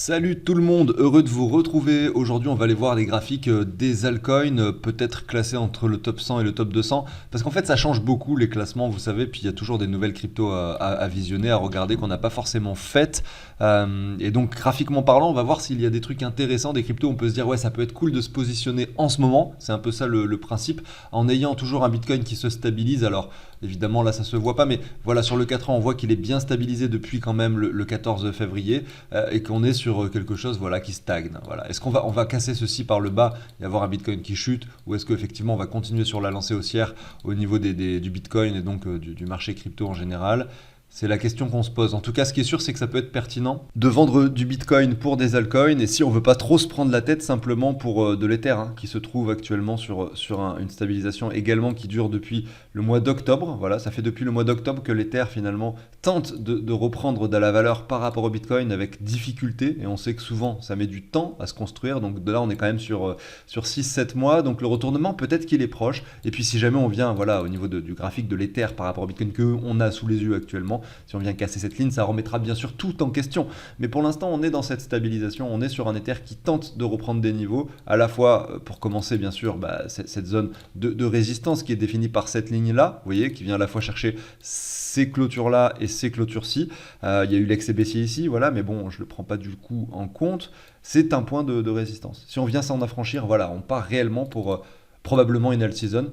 Salut tout le monde, heureux de vous retrouver. Aujourd'hui, on va aller voir les graphiques des altcoins, peut-être classés entre le top 100 et le top 200. Parce qu'en fait, ça change beaucoup les classements, vous savez. Puis il y a toujours des nouvelles cryptos à visionner, à regarder qu'on n'a pas forcément faites. Et donc, graphiquement parlant, on va voir s'il y a des trucs intéressants, des cryptos. On peut se dire, ouais, ça peut être cool de se positionner en ce moment. C'est un peu ça le principe. En ayant toujours un Bitcoin qui se stabilise. Alors, évidemment, là, ça se voit pas. Mais voilà, sur le 4 ans, on voit qu'il est bien stabilisé depuis quand même le 14 février. Et qu'on est sur quelque chose voilà, qui stagne. Voilà. Est-ce on va casser ceci par le bas et avoir un Bitcoin qui chute, ou est-ce qu'effectivement on va continuer sur la lancée haussière au niveau du Bitcoin et donc du marché crypto en général? C'est la question qu'on se pose. En tout cas, ce qui est sûr, c'est que ça peut être pertinent de vendre du Bitcoin pour des altcoins. Et si on veut pas trop se prendre la tête simplement pour de l'Ether, qui se trouve actuellement sur une stabilisation également qui dure depuis le mois d'octobre. Voilà, ça fait depuis le mois d'octobre que l'Ether finalement tente de reprendre de la valeur par rapport au Bitcoin avec difficulté. Et on sait que souvent, ça met du temps à se construire. Donc de là, on est quand même sur 6-7 mois. Donc le retournement, peut-être qu'il est proche. Et puis si jamais on vient voilà, au niveau du graphique de l'Ether par rapport au Bitcoin qu'on a sous les yeux actuellement, si on vient casser cette ligne, ça remettra bien sûr tout en question. Mais pour l'instant, on est dans cette stabilisation, on est sur un Ether qui tente de reprendre des niveaux, à la fois pour commencer bien sûr cette zone de résistance qui est définie par cette ligne-là, vous voyez, qui vient à la fois chercher ces clôtures-là et ces clôtures-ci. Il y a eu l'excès baissier ici, voilà, mais bon, je ne le prends pas du coup en compte. C'est un point de résistance. Si on vient s'en affranchir, voilà, on part réellement pour probablement une alt season.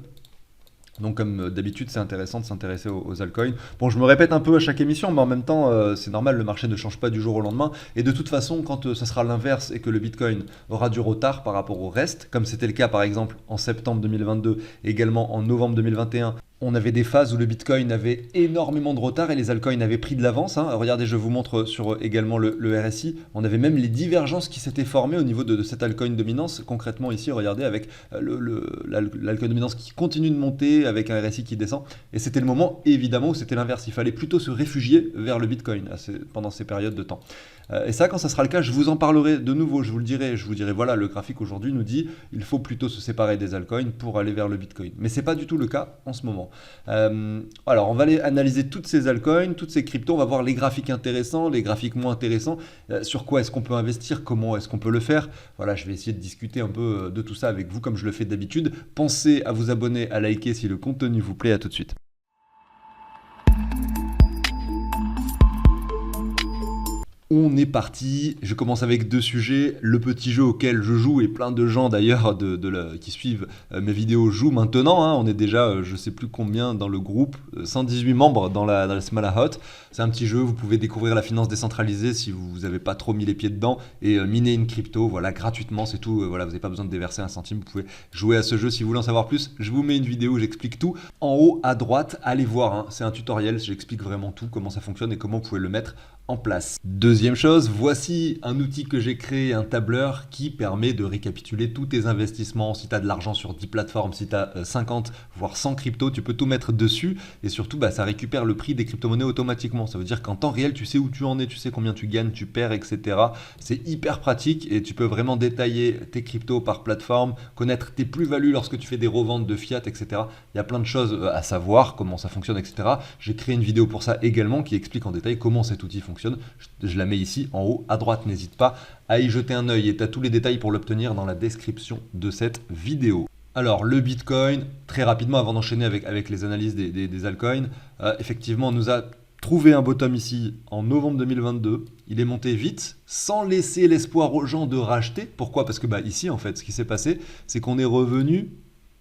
Donc comme d'habitude, c'est intéressant de s'intéresser aux altcoins. Bon, je me répète un peu à chaque émission, mais en même temps, c'est normal, le marché ne change pas du jour au lendemain. Et de toute façon, quand ça sera l'inverse et que le Bitcoin aura du retard par rapport au reste, comme c'était le cas par exemple en septembre 2022 et également en novembre 2021, on avait des phases où le Bitcoin avait énormément de retard et les altcoins avaient pris de l'avance. Regardez, je vous montre sur également le RSI. On avait même les divergences qui s'étaient formées au niveau de cette altcoin dominance. Concrètement ici, regardez, avec l'altcoin dominance qui continue de monter, avec un RSI qui descend. Et c'était le moment, évidemment, où c'était l'inverse. Il fallait plutôt se réfugier vers le Bitcoin pendant ces périodes de temps. Et ça, quand ça sera le cas, je vous en parlerai de nouveau. Je vous dirai, voilà, le graphique aujourd'hui nous dit il faut plutôt se séparer des altcoins pour aller vers le Bitcoin. Mais ce n'est pas du tout le cas en ce moment. Alors, on va aller analyser toutes ces altcoins, toutes ces cryptos. On va voir les graphiques intéressants, les graphiques moins intéressants. Sur quoi est-ce qu'on peut investir? Comment est-ce qu'on peut le faire? Voilà, je vais essayer de discuter un peu de tout ça avec vous comme je le fais d'habitude. Pensez à vous abonner, à liker si le contenu vous plaît. À tout de suite. On est parti, je commence avec deux sujets, le petit jeu auquel je joue et plein de gens d'ailleurs qui suivent mes vidéos jouent maintenant, on est déjà je sais plus combien dans le groupe, 118 membres dans la Smalahote. C'est un petit jeu, vous pouvez découvrir la finance décentralisée si vous n'avez pas trop mis les pieds dedans et miner une crypto, voilà, gratuitement, c'est tout, voilà, vous n'avez pas besoin de déverser un centime, vous pouvez jouer à ce jeu si vous voulez en savoir plus. Je vous mets une vidéo où j'explique tout, en haut à droite, allez voir, c'est un tutoriel, j'explique vraiment tout, comment ça fonctionne et comment vous pouvez le mettre en place. Deuxième chose, voici un outil que j'ai créé, un tableur qui permet de récapituler tous tes investissements. Si tu as de l'argent sur 10 plateformes, si tu as 50 voire 100 cryptos, tu peux tout mettre dessus et surtout ça récupère le prix des crypto-monnaies automatiquement. Ça veut dire qu'en temps réel, tu sais où tu en es, tu sais combien tu gagnes, tu perds, etc. C'est hyper pratique et tu peux vraiment détailler tes cryptos par plateforme, connaître tes plus-values lorsque tu fais des reventes de fiat, etc. Il y a plein de choses à savoir, comment ça fonctionne, etc. J'ai créé une vidéo pour ça également qui explique en détail comment cet outil fonctionne. Je la mets ici en haut à droite, n'hésite pas à y jeter un œil et tu as tous les détails pour l'obtenir dans la description de cette vidéo. Alors le Bitcoin, très rapidement avant d'enchaîner avec les analyses des altcoins, effectivement on nous a trouvé un bottom ici en novembre 2022, il est monté vite sans laisser l'espoir aux gens de racheter. Pourquoi? Parce que ici en fait ce qui s'est passé c'est qu'on est revenu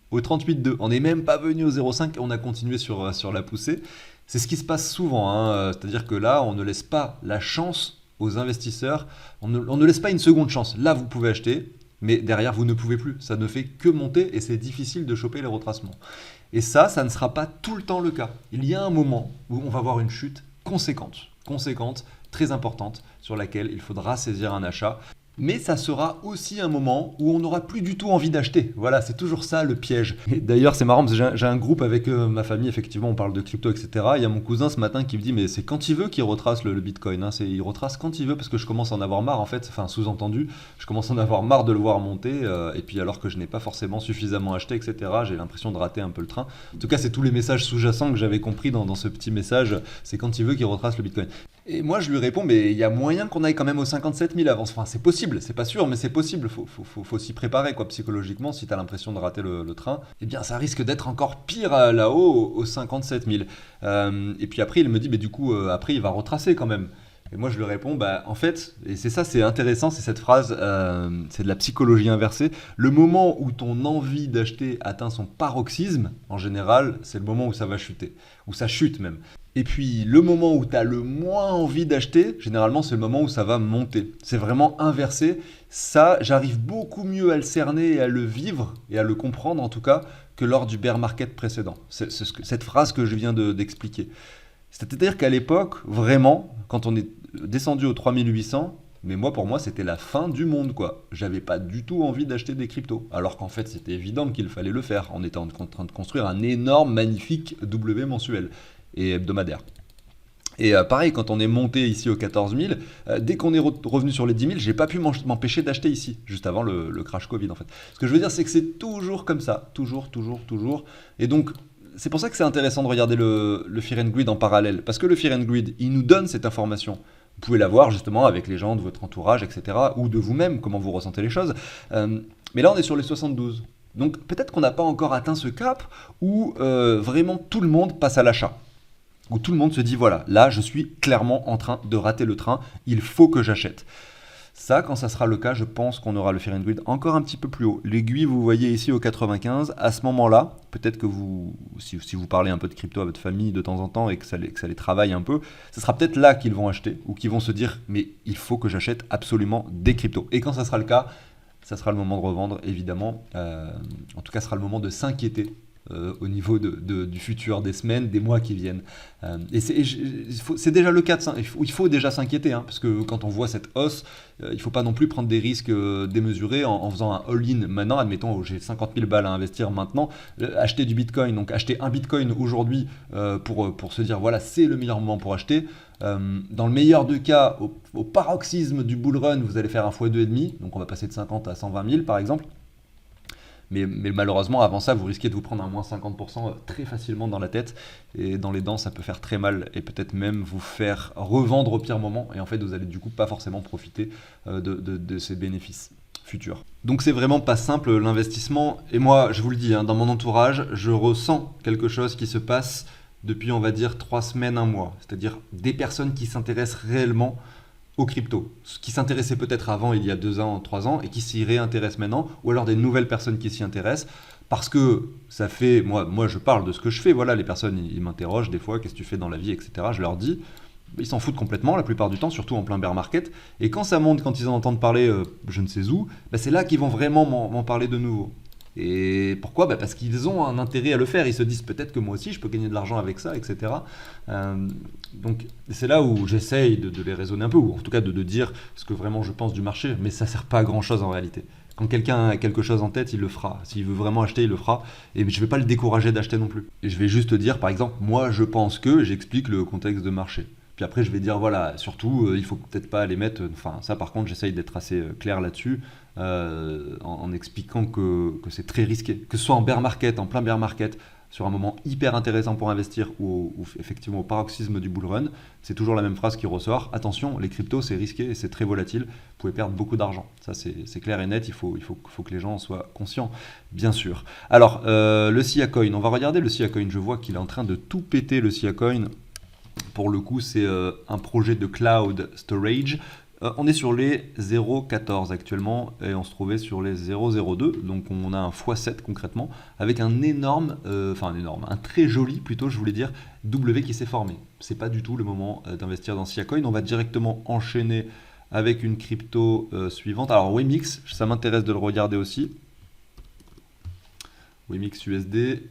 au 38,2, on n'est même pas venu au 0,5 et on a continué sur la poussée. C'est ce qui se passe souvent, c'est-à-dire que là, on ne laisse pas la chance aux investisseurs, on ne laisse pas une seconde chance. Là, vous pouvez acheter, mais derrière, vous ne pouvez plus. Ça ne fait que monter et c'est difficile de choper les retracements. Et ça ne sera pas tout le temps le cas. Il y a un moment où on va avoir une chute conséquente, très importante, sur laquelle il faudra saisir un achat. Mais ça sera aussi un moment où on n'aura plus du tout envie d'acheter. Voilà, c'est toujours ça le piège. D'ailleurs, c'est marrant parce que j'ai un groupe avec ma famille, effectivement, on parle de crypto, etc. Il y a mon cousin ce matin qui me dit, mais c'est quand il veut qu'il retrace le Bitcoin. Il retrace quand il veut parce que je commence à en avoir marre, en fait. Enfin, sous-entendu, je commence à en avoir marre de le voir monter. Et puis, alors que je n'ai pas forcément suffisamment acheté, etc., j'ai l'impression de rater un peu le train. En tout cas, c'est tous les messages sous-jacents que j'avais compris dans ce petit message. C'est quand il veut qu'il retrace le Bitcoin. Et moi, je lui réponds, mais il y a moyen qu'on aille quand même aux 57 000 avant. Enfin, c'est possible, c'est pas sûr, mais c'est possible. Faut s'y préparer, quoi, psychologiquement. Si tu as l'impression de rater le train, eh bien, ça risque d'être encore pire là-haut, aux 57 000. Et puis après, il me dit, mais du coup, après, il va retracer quand même. Et moi, je lui réponds, bah, en fait, et c'est ça, c'est intéressant, c'est cette phrase, c'est de la psychologie inversée. Le moment où ton envie d'acheter atteint son paroxysme, en général, c'est le moment où ça va chuter, où ça chute même. Et puis, le moment où tu as le moins envie d'acheter, généralement, c'est le moment où ça va monter. C'est vraiment inversé. Ça, j'arrive beaucoup mieux à le cerner et à le vivre, et à le comprendre en tout cas, que lors du bear market précédent. C'est cette phrase que je viens d'expliquer. C'est-à-dire qu'à l'époque, vraiment, quand on est descendu aux 3800, mais moi, pour moi, c'était la fin du monde, quoi. J'avais pas du tout envie d'acheter des cryptos. Alors qu'en fait, c'était évident qu'il fallait le faire. On était en train de construire un énorme, magnifique W mensuel et hebdomadaire. Et pareil, quand on est monté ici aux 14 000, dès qu'on est revenu sur les 10 000, j'ai pas pu m'empêcher d'acheter ici, juste avant le crash Covid en fait. Ce que je veux dire, c'est que c'est toujours comme ça, toujours, toujours, toujours. Et donc, c'est pour ça que c'est intéressant de regarder le Fear and Greed en parallèle, parce que le Fear and Greed, il nous donne cette information. Vous pouvez la voir justement avec les gens de votre entourage, etc., ou de vous-même, comment vous ressentez les choses. Mais là, on est sur les 72. Donc peut-être qu'on n'a pas encore atteint ce cap où vraiment tout le monde passe à l'achat. Où tout le monde se dit, voilà, là, je suis clairement en train de rater le train, il faut que j'achète. Ça, quand ça sera le cas, je pense qu'on aura le Fear and Greed encore un petit peu plus haut. L'aiguille, vous voyez ici au 95, à ce moment-là, peut-être que vous, si vous parlez un peu de crypto à votre famille de temps en temps et que ça les travaille un peu, ce sera peut-être là qu'ils vont acheter ou qu'ils vont se dire, mais il faut que j'achète absolument des cryptos. Et quand ça sera le cas, ça sera le moment de revendre, évidemment. En tout cas, ce sera le moment de s'inquiéter au niveau du futur, des semaines, des mois qui viennent. Et c'est déjà le cas, il faut déjà s'inquiéter, hein, parce que quand on voit cette hausse, il ne faut pas non plus prendre des risques démesurés en faisant un all-in maintenant. Admettons, j'ai 50 000 balles à investir maintenant, acheter du Bitcoin, donc acheter un Bitcoin aujourd'hui pour se dire, voilà, c'est le meilleur moment pour acheter. Dans le meilleur des cas, au paroxysme du bull run, vous allez faire un x2,5, donc on va passer de 50 à 120 000 par exemple. Mais malheureusement, avant ça, vous risquez de vous prendre un moins 50% très facilement dans la tête. Et dans les dents, ça peut faire très mal et peut-être même vous faire revendre au pire moment. Et en fait, vous allez du coup pas forcément profiter de ces bénéfices futurs. Donc c'est vraiment pas simple l'investissement. Et moi, je vous le dis, hein, dans mon entourage, je ressens quelque chose qui se passe depuis, on va dire, 3 semaines, un mois. C'est-à-dire des personnes qui s'intéressent réellement aux cryptos, qui s'intéressaient peut-être avant, il y a 2 ans, 3 ans, et qui s'y réintéressent maintenant, ou alors des nouvelles personnes qui s'y intéressent, parce que ça fait, moi je parle de ce que je fais, voilà, les personnes ils m'interrogent des fois, qu'est-ce que tu fais dans la vie, etc. Je leur dis, ils s'en foutent complètement la plupart du temps, surtout en plein bear market, et quand ça monte, quand ils en entendent parler je ne sais où, bah, c'est là qu'ils vont vraiment m'en parler de nouveau. Et pourquoi ? Parce qu'ils ont un intérêt à le faire, ils se disent peut-être que moi aussi je peux gagner de l'argent avec ça, etc. Donc c'est là où j'essaye de les raisonner un peu, ou en tout cas de dire ce que vraiment je pense du marché, mais ça ne sert pas à grand chose en réalité. Quand quelqu'un a quelque chose en tête, il le fera. S'il veut vraiment acheter, il le fera. Et je ne vais pas le décourager d'acheter non plus. Et je vais juste dire, par exemple, moi je pense que, j'explique le contexte de marché. Puis après, je vais dire, voilà, surtout, il faut peut-être pas les mettre. Enfin, ça, par contre, j'essaye d'être assez clair là-dessus, en expliquant que c'est très risqué. Que ce soit en bear market, en plein bear market, sur un moment hyper intéressant pour investir ou effectivement au paroxysme du bull run, c'est toujours la même phrase qui ressort. Attention, les cryptos, c'est risqué et c'est très volatile. Vous pouvez perdre beaucoup d'argent. Ça, c'est clair et net. Il faut que les gens en soient conscients, bien sûr. Alors, le Sia Coin. On va regarder le Sia Coin. Je vois qu'il est en train de tout péter, le Sia Coin. Pour le coup, c'est un projet de cloud storage. On est sur les 0,14 actuellement et on se trouvait sur les 0,02. Donc on a un x7 concrètement avec un un très joli plutôt, je voulais dire, W qui s'est formé. C'est pas du tout le moment d'investir dans Sia Coin. On va directement enchaîner avec une crypto suivante. Alors Wemix, ça m'intéresse de le regarder aussi. Wemix USD.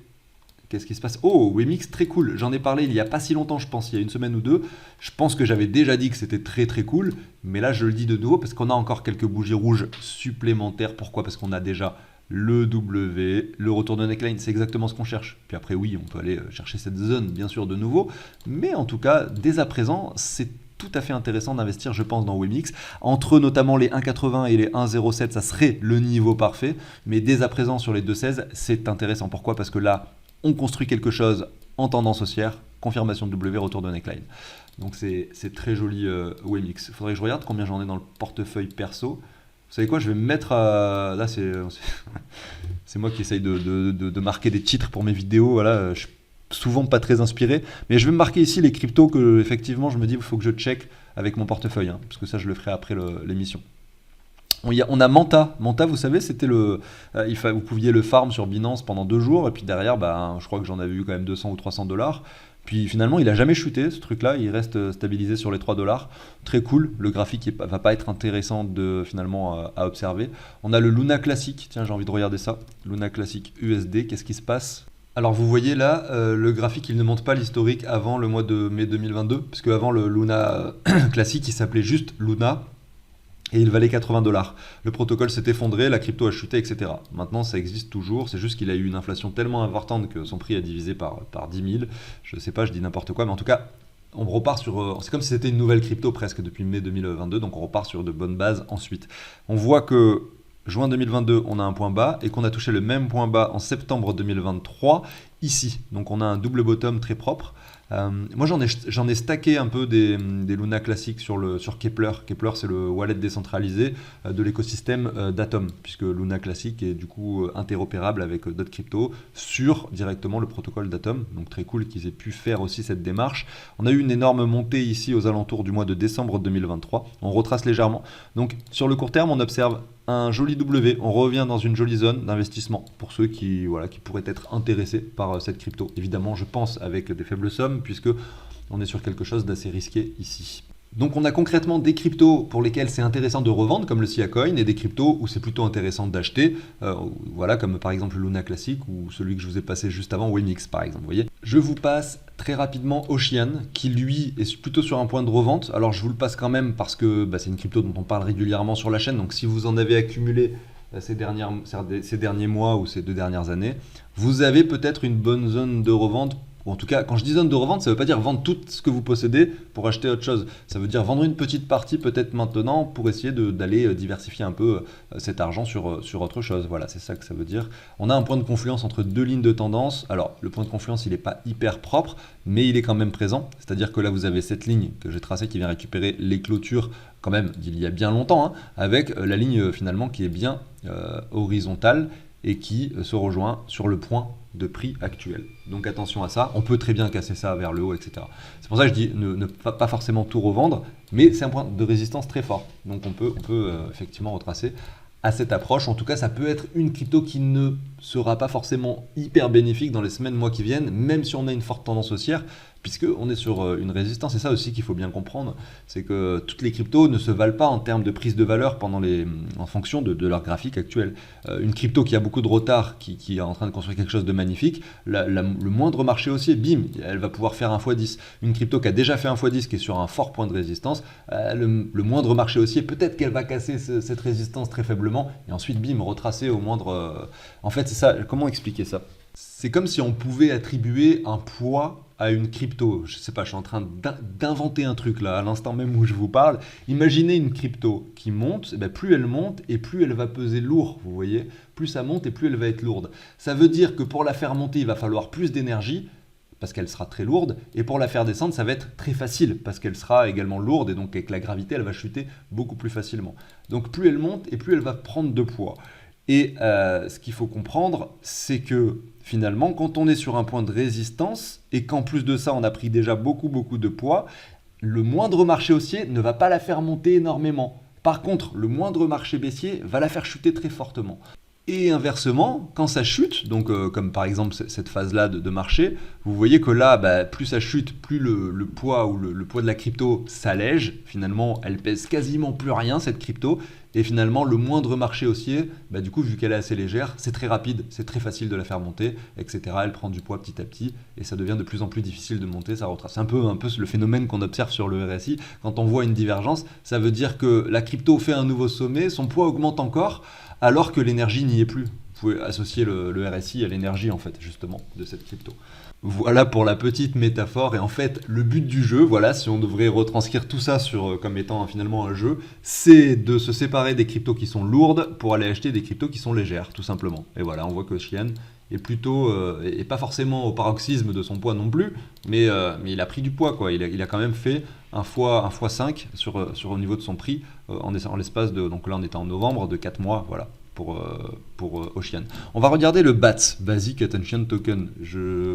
Qu'est-ce qui se passe ? Oh, Wemix, très cool. J'en ai parlé il n'y a pas si longtemps, je pense, il y a une semaine ou deux. Je pense que j'avais déjà dit que c'était très très cool. Mais là, je le dis de nouveau parce qu'on a encore quelques bougies rouges supplémentaires. Pourquoi ? Parce qu'on a déjà le W, le retour de neckline. C'est exactement ce qu'on cherche. Puis après, oui, on peut aller chercher cette zone, bien sûr, de nouveau. Mais en tout cas, dès à présent, c'est tout à fait intéressant d'investir, je pense, dans Wemix. Entre notamment les 1,80 et les 1,07, ça serait le niveau parfait. Mais dès à présent, sur les 2,16, c'est intéressant. Pourquoi ? Parce que là, on construit quelque chose en tendance haussière confirmation de W, retour de neckline. Donc c'est très joli OMX. Il faudrait que je regarde combien j'en ai dans le portefeuille perso. Vous savez quoi, je vais me mettre à... Là, c'est moi qui essaye de marquer des titres pour mes vidéos. Voilà, je suis souvent pas très inspiré. Mais je vais me marquer ici les cryptos que, effectivement, je me dis qu'il faut que je check avec mon portefeuille. Hein, parce que ça, je le ferai après l'émission. On a Manta. Manta, vous savez, c'était vous pouviez le farm sur Binance pendant 2 jours. Et puis derrière, je crois que j'en avais eu quand même 200 ou 300 $. Puis finalement, il n'a jamais chuté, ce truc-là. Il reste stabilisé sur les 3 $. Très cool. Le graphique ne va pas être intéressant finalement à observer. On a le Luna Classic. Tiens, j'ai envie de regarder ça. Luna Classic USD. Qu'est-ce qui se passe? Alors vous voyez là, le graphique, il ne montre pas l'historique avant le mois de mai 2022. Puisque avant le Luna Classic, il s'appelait juste Luna. Et il valait 80 $. Le protocole s'est effondré, la crypto a chuté, etc. Maintenant, ça existe toujours. C'est juste qu'il a eu une inflation tellement importante que son prix a divisé par 10 000. Je sais pas, je dis n'importe quoi. Mais en tout cas, on repart sur... c'est comme si c'était une nouvelle crypto presque depuis mai 2022. Donc on repart sur de bonnes bases ensuite. On voit que juin 2022, on a un point bas et qu'on a touché le même point bas en septembre 2023 ici. Donc on a un double bottom très propre. Moi j'en ai stacké un peu des Luna classiques sur Keplr. Keplr, c'est le wallet décentralisé de l'écosystème d'Atom, puisque Luna classique est du coup interopérable avec d'autres cryptos sur directement le protocole d'Atom. Donc très cool qu'ils aient pu faire aussi cette démarche. On a eu une énorme montée ici aux alentours du mois de décembre 2023. On retrace légèrement. Donc sur le court terme, on observe un joli W. On revient dans une jolie zone d'investissement pour ceux qui pourraient être intéressés par cette crypto. Évidemment, je pense avec des faibles sommes, puisque on est sur quelque chose d'assez risqué ici. Donc on a concrètement des cryptos pour lesquels c'est intéressant de revendre, comme le Siacoin, et des cryptos où c'est plutôt intéressant d'acheter, comme par exemple le Luna Classic ou celui que je vous ai passé juste avant, Wemix par exemple. Vous voyez. Je vous passe très rapidement Ocean, qui lui est plutôt sur un point de revente. Alors je vous le passe quand même parce que c'est une crypto dont on parle régulièrement sur la chaîne, donc si vous en avez accumulé ces derniers mois ou ces 2 dernières années, vous avez peut-être une bonne zone de revente. Ou en tout cas, quand je dis zone de revente, ça ne veut pas dire vendre tout ce que vous possédez pour acheter autre chose. Ça veut dire vendre une petite partie peut-être maintenant pour essayer d'aller diversifier un peu cet argent sur autre chose. Voilà, c'est ça que ça veut dire. On a un point de confluence entre 2 lignes de tendance. Alors, le point de confluence, il n'est pas hyper propre, mais il est quand même présent. C'est-à-dire que là, vous avez cette ligne que j'ai tracée qui vient récupérer les clôtures quand même d'il y a bien longtemps, hein, avec la ligne finalement qui est bien horizontale et qui se rejoint sur le point de prix actuel. Donc attention à ça, on peut très bien casser ça vers le haut, etc. C'est pour ça que je dis ne pas forcément tout revendre, mais c'est un point de résistance très fort. Donc on peut effectivement retracer à cette approche. En tout cas, ça peut être une crypto qui ne sera pas forcément hyper bénéfique dans les semaines, mois qui viennent, même si on a une forte tendance haussière, puisqu'on est sur une résistance. C'est ça aussi qu'il faut bien comprendre, c'est que toutes les cryptos ne se valent pas en termes de prise de valeur en fonction de leur graphique actuel. Une crypto qui a beaucoup de retard, qui est en train de construire quelque chose de magnifique, le moindre marché haussier, bim, elle va pouvoir faire un x10. Une crypto qui a déjà fait un x10, qui est sur un fort point de résistance, le moindre marché haussier, peut-être qu'elle va casser cette résistance très faiblement, et ensuite, bim, retracer au moindre... En fait, c'est ça, comment expliquer ça? C'est comme si on pouvait attribuer un poids à une crypto. Je sais pas, je suis en train d'inventer un truc là, à l'instant même où je vous parle. Imaginez une crypto qui monte, plus elle monte et plus elle va peser lourd, vous voyez. Plus ça monte et plus elle va être lourde. Ça veut dire que pour la faire monter, il va falloir plus d'énergie, parce qu'elle sera très lourde, et pour la faire descendre, ça va être très facile, parce qu'elle sera également lourde, et donc avec la gravité, elle va chuter beaucoup plus facilement. Donc plus elle monte et plus elle va prendre de poids. Et ce qu'il faut comprendre, c'est que finalement, quand on est sur un point de résistance et qu'en plus de ça, on a pris déjà beaucoup de poids, le moindre marché haussier ne va pas la faire monter énormément. Par contre, le moindre marché baissier va la faire chuter très fortement. Et inversement, quand ça chute, donc comme par exemple cette phase-là de marché, vous voyez que là, plus ça chute, plus le poids ou le poids de la crypto s'allège. Finalement, elle pèse quasiment plus rien, cette crypto. Et finalement, le moindre marché haussier, du coup, vu qu'elle est assez légère, c'est très rapide, c'est très facile de la faire monter, etc. Elle prend du poids petit à petit et ça devient de plus en plus difficile de monter, ça retrace. C'est un peu le phénomène qu'on observe sur le RSI. Quand on voit une divergence, ça veut dire que la crypto fait un nouveau sommet, son poids augmente encore, alors que l'énergie n'y est plus. pouvez associer le RSI à l'énergie en fait justement de cette crypto. Voilà pour la petite métaphore et en fait le but du jeu, voilà si on devrait retranscrire tout ça comme étant finalement un jeu, c'est de se séparer des cryptos qui sont lourdes pour aller acheter des cryptos qui sont légères tout simplement. Et voilà, on voit que Xian est plutôt, et pas forcément au paroxysme de son poids non plus, mais il a pris du poids quoi. Il a quand même fait un fois 5 sur au niveau de son prix en l'espace de, donc là on était en novembre, de 4 mois, voilà. Pour Ocean. On va regarder le BATS, Basic Attention Token.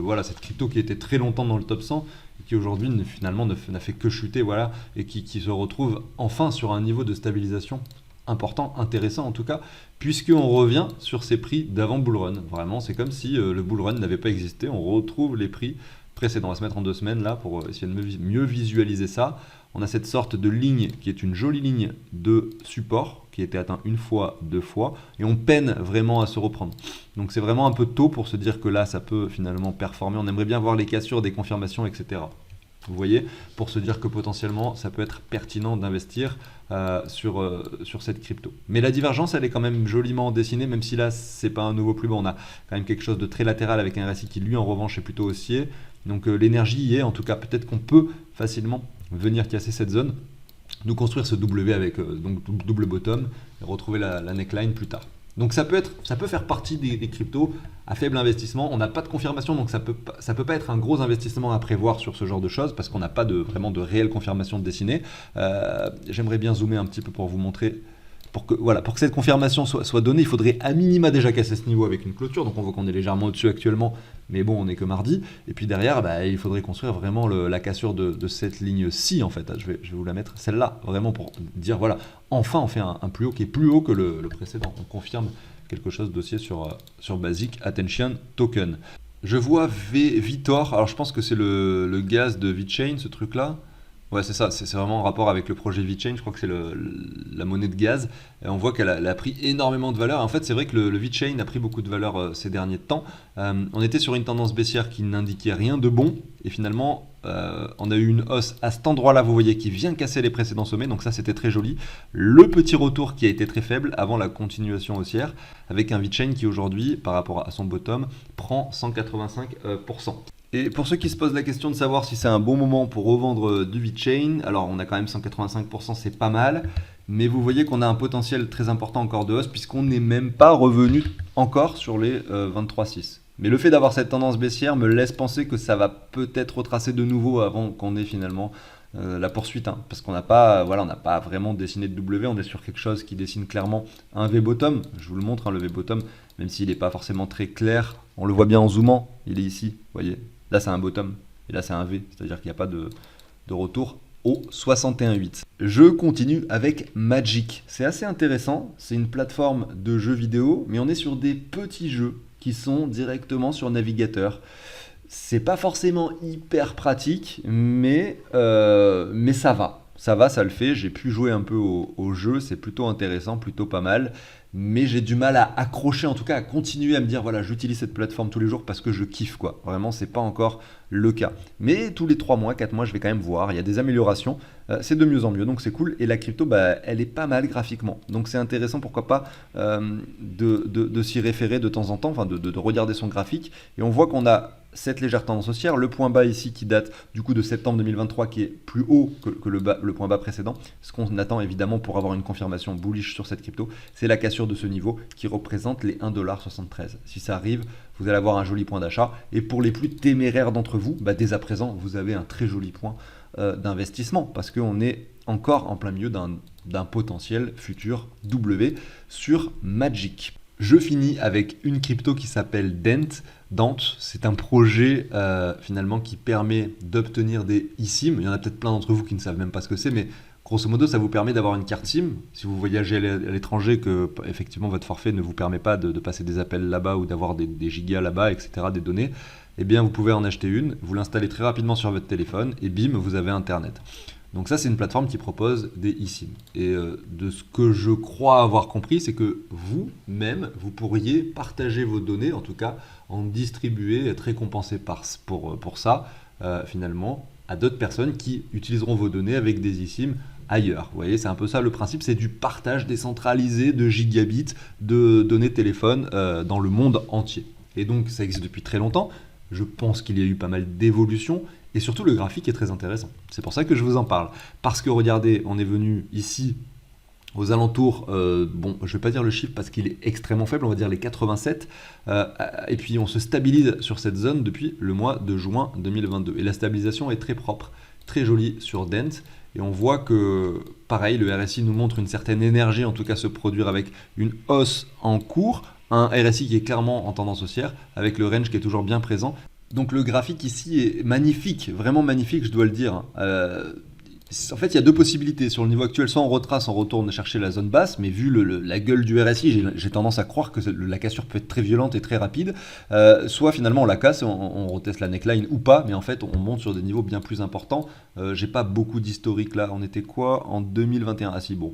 Voilà, cette crypto qui était très longtemps dans le top 100 et qui aujourd'hui finalement n'a fait que chuter, voilà, et qui se retrouve enfin sur un niveau de stabilisation important, intéressant en tout cas, puisqu'on revient sur ces prix d'avant Bull Run. Vraiment, c'est comme si le Bull Run n'avait pas existé. On retrouve les prix précédents. On va se mettre en 2 semaines là pour essayer de mieux visualiser ça. On a cette sorte de ligne qui est une jolie ligne de support qui a été atteint 1 fois, 2 fois, et on peine vraiment à se reprendre. Donc c'est vraiment un peu tôt pour se dire que là, ça peut finalement performer. On aimerait bien voir les cassures, des confirmations, etc. Vous voyez, pour se dire que potentiellement, ça peut être pertinent d'investir sur cette crypto. Mais la divergence, elle est quand même joliment dessinée, même si là, c'est pas un nouveau plus bas. On a quand même quelque chose de très latéral avec un RSI qui, lui, en revanche, est plutôt haussier. Donc l'énergie y est, en tout cas, peut-être qu'on peut facilement venir casser cette zone, nous construire ce W avec donc double bottom et retrouver la neckline plus tard. Donc ça peut faire partie des cryptos à faible investissement. On n'a pas de confirmation, donc ça peut pas être un gros investissement à prévoir sur ce genre de choses parce qu'on n'a pas vraiment de réelle confirmation dessinée. J'aimerais bien zoomer un petit peu pour vous montrer. Pour que cette confirmation soit donnée, il faudrait à minima déjà casser ce niveau avec une clôture. Donc on voit qu'on est légèrement au-dessus actuellement, mais bon, on n'est que mardi. Et puis derrière, il faudrait construire vraiment la cassure de cette ligne-ci, en fait. Je vais vous la mettre, celle-là, vraiment pour dire, voilà, enfin on fait un plus haut qui est plus haut que le précédent. On confirme quelque chose d'haussier sur Basic Attention Token. Je vois Vitor, alors je pense que c'est le gaz de VeChain, ce truc-là. Ouais, c'est ça, c'est vraiment en rapport avec le projet VeChain, je crois que c'est la monnaie de gaz. Et on voit qu'elle a pris énormément de valeur. En fait, c'est vrai que le VeChain a pris beaucoup de valeur ces derniers temps. On était sur une tendance baissière qui n'indiquait rien de bon. Et finalement, on a eu une hausse à cet endroit-là, vous voyez, qui vient casser les précédents sommets. Donc ça, c'était très joli. Le petit retour qui a été très faible avant la continuation haussière, avec un VeChain qui aujourd'hui, par rapport à son bottom, prend 185%. Et pour ceux qui se posent la question de savoir si c'est un bon moment pour revendre du VeChain, alors on a quand même 185%, c'est pas mal, mais vous voyez qu'on a un potentiel très important encore de hausse puisqu'on n'est même pas revenu encore sur les 23,6. Mais le fait d'avoir cette tendance baissière me laisse penser que ça va peut-être retracer de nouveau avant qu'on ait finalement la poursuite, hein, parce qu'on n'a pas vraiment dessiné de W, on est sur quelque chose qui dessine clairement un V-bottom. Je vous le montre, hein, le V-bottom, même s'il n'est pas forcément très clair, on le voit bien en zoomant, il est ici, vous voyez. Là, c'est un bottom et là, c'est un V, c'est-à-dire qu'il n'y a pas de retour au 61,8. Je continue avec Magic. C'est assez intéressant, c'est une plateforme de jeux vidéo, mais on est sur des petits jeux qui sont directement sur navigateur. C'est pas forcément hyper pratique, mais ça va. Ça le fait. J'ai pu jouer un peu au jeu, c'est plutôt intéressant, plutôt pas mal. Mais j'ai du mal à accrocher, en tout cas à continuer à me dire voilà, j'utilise cette plateforme tous les jours parce que je kiffe quoi. Vraiment, c'est pas encore le cas. Mais tous les 3 mois, 4 mois, je vais quand même voir. Il y a des améliorations. C'est de mieux en mieux, donc c'est cool. Et la crypto, elle est pas mal graphiquement. Donc c'est intéressant, pourquoi pas, de s'y référer de temps en temps, enfin de regarder son graphique. Et on voit qu'on a cette légère tendance haussière, le point bas ici qui date du coup de septembre 2023 qui est plus haut que le point bas précédent. Ce qu'on attend évidemment pour avoir une confirmation bullish sur cette crypto, c'est la cassure de ce niveau qui représente les 1,73$. Si ça arrive, vous allez avoir un joli point d'achat. Et pour les plus téméraires d'entre vous, dès à présent, vous avez un très joli point d'investissement parce qu'on est encore en plein milieu d'un potentiel futur W sur Magic. Je finis avec une crypto qui s'appelle Dent. C'est un projet finalement qui permet d'obtenir des eSIM. Il y en a peut-être plein d'entre vous qui ne savent même pas ce que c'est, mais grosso modo, ça vous permet d'avoir une carte SIM. Si vous voyagez à l'étranger, que effectivement votre forfait ne vous permet pas de passer des appels là-bas ou d'avoir des gigas là-bas, etc., des données, eh bien vous pouvez en acheter une, vous l'installez très rapidement sur votre téléphone et bim, vous avez Internet. Donc ça, c'est une plateforme qui propose des eSIM. Et de ce que je crois avoir compris, c'est que vous-même, vous pourriez partager vos données, en tout cas en distribuer, être récompensé pour ça, finalement, à d'autres personnes qui utiliseront vos données avec des eSIM ailleurs. Vous voyez, c'est un peu ça le principe, c'est du partage décentralisé de gigabits de données de téléphone dans le monde entier. Et donc ça existe depuis très longtemps. Je pense qu'il y a eu pas mal d'évolutions et surtout le graphique est très intéressant. C'est pour ça que je vous en parle. Parce que regardez, on est venu ici aux alentours, bon, je ne vais pas dire le chiffre parce qu'il est extrêmement faible, on va dire les 87, et puis on se stabilise sur cette zone depuis le mois de juin 2022. Et la stabilisation est très propre, très jolie sur Dent, et on voit que, pareil, le RSI nous montre une certaine énergie, en tout cas se produire avec une hausse en cours, un RSI qui est clairement en tendance haussière, avec le range qui est toujours bien présent. Donc le graphique ici est magnifique, vraiment magnifique, je dois le dire. En fait, il y a deux possibilités. Sur le niveau actuel, soit on retrace, on retourne chercher la zone basse, mais vu la gueule du RSI, j'ai tendance à croire que la cassure peut être très violente et très rapide. Soit finalement on la casse, on reteste la neckline ou pas, mais en fait on monte sur des niveaux bien plus importants. J'ai pas beaucoup d'historique là. On était quoi en 2021? Ah si, bon.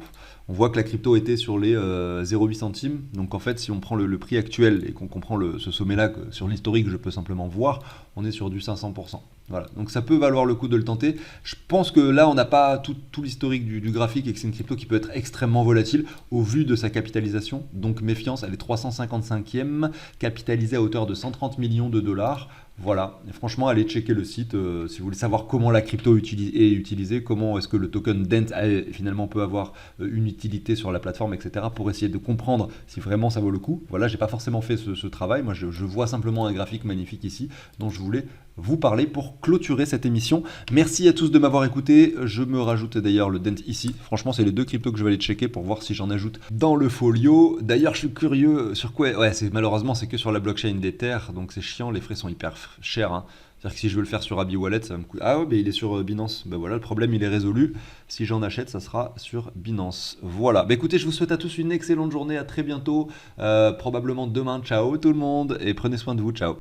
On voit que la crypto était sur les 0,8 centimes. Donc en fait, si on prend le prix actuel et qu'on comprend ce sommet-là, sur l'historique, je peux simplement voir, on est sur du 500%. Voilà. Donc ça peut valoir le coup de le tenter. Je pense que là, on n'a pas tout l'historique du graphique et que c'est une crypto qui peut être extrêmement volatile au vu de sa capitalisation. Donc méfiance, elle est 355e, capitalisée à hauteur de 130 millions de dollars. Voilà, et franchement, allez checker le site si vous voulez savoir comment la crypto est utilisée, comment est-ce que le token Dent finalement peut avoir une utilité sur la plateforme, etc. pour essayer de comprendre si vraiment ça vaut le coup. Voilà, j'ai pas forcément fait ce travail, moi je vois simplement un graphique magnifique ici dont je voulais vous parler pour clôturer cette émission. Merci à tous de m'avoir écouté, je me rajoute d'ailleurs le Dent ici. Franchement, c'est les deux cryptos que je vais aller checker pour voir si j'en ajoute dans le folio. D'ailleurs, je suis curieux sur quoi. Ouais, malheureusement, c'est que sur la blockchain d'Ether, donc c'est chiant, les frais sont hyper chers. Hein. C'est-à-dire que si je veux le faire sur Abi Wallet, ça va me coûter. Ah ouais, mais il est sur Binance. Ben voilà, le problème il est résolu. Si j'en achète, ça sera sur Binance. Voilà. Ben écoutez, je vous souhaite à tous une excellente journée. À très bientôt. Probablement demain. Ciao tout le monde et prenez soin de vous. Ciao.